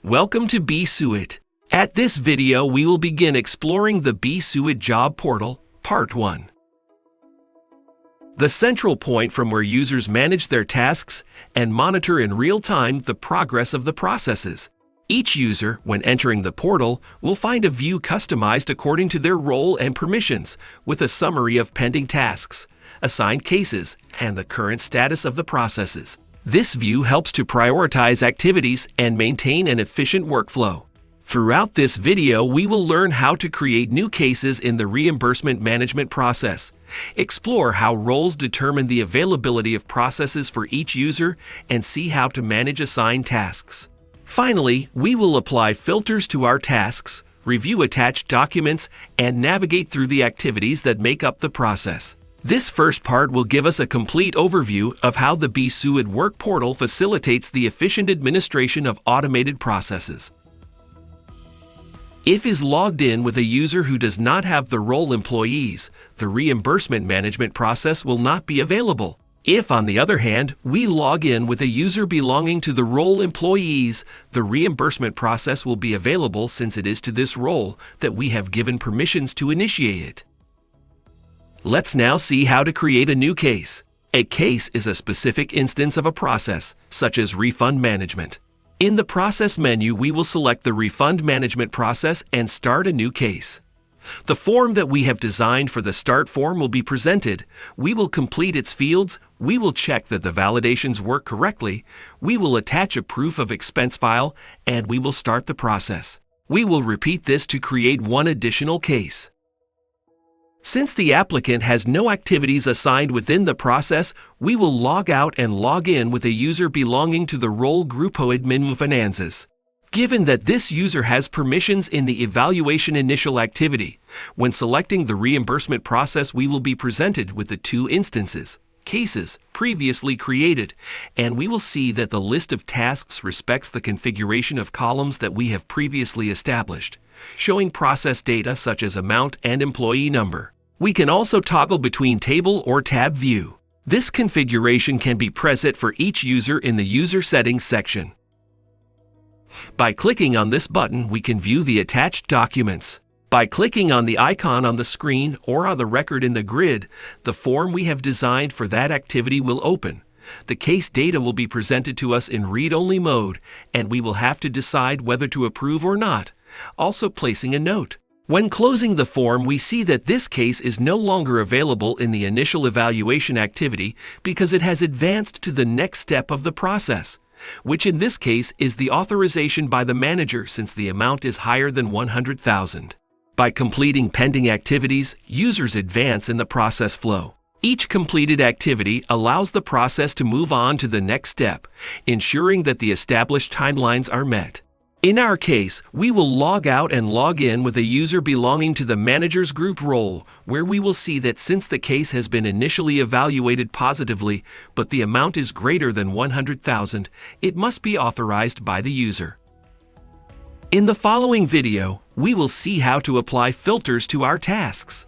Welcome to BIZUIT. At this video, we will begin exploring the BIZUIT Job Portal, Part 1. The central point from where users manage their tasks and monitor in real time the progress of the processes. Each user, when entering the portal, will find a view customized according to their role and permissions, with a summary of pending tasks, assigned cases, and the current status of the processes. This view helps to prioritize activities and maintain an efficient workflow. Throughout this video, we will learn how to create new cases in the reimbursement management process, explore how roles determine the availability of processes for each user, and see how to manage assigned tasks. Finally, we will apply filters to our tasks, review attached documents, and navigate through the activities that make up the process. This first part will give us a complete overview of how the BIZUIT Work Portal facilitates the efficient administration of automated processes. If is logged in with a user who does not have the role employees, the reimbursement management process will not be available. If, on the other hand, we log in with a user belonging to the role employees, the reimbursement process will be available since it is to this role that we have given permissions to initiate it. Let's now see how to create a new case. A case is a specific instance of a process, such as refund management. In the process menu, we will select the refund management process and start a new case. The form that we have designed for the start form will be presented. We will complete its fields, we will check that the validations work correctly, we will attach a proof of expense file, and we will start the process. We will repeat this to create one additional case. Since the applicant has no activities assigned within the process, we will log out and log in with a user belonging to the role Grupo Admin Finanzas. Given that this user has permissions in the evaluation initial activity, when selecting the reimbursement process, we will be presented with the two instances, cases, previously created, and we will see that the list of tasks respects the configuration of columns that we have previously established, showing process data such as amount and employee number. We can also toggle between table or tab view. This configuration can be preset for each user in the User Settings section. By clicking on this button, we can view the attached documents. By clicking on the icon on the screen or on the record in the grid, the form we have designed for that activity will open. The case data will be presented to us in read-only mode, and we will have to decide whether to approve or not, also placing a note. When closing the form, we see that this case is no longer available in the initial evaluation activity because it has advanced to the next step of the process, which in this case is the authorization by the manager since the amount is higher than 100,000. By completing pending activities, users advance in the process flow. Each completed activity allows the process to move on to the next step, ensuring that the established timelines are met. In our case, we will log out and log in with a user belonging to the manager's group role, where we will see that since the case has been initially evaluated positively, but the amount is greater than 100,000, it must be authorized by the user. In the following video, we will see how to apply filters to our tasks.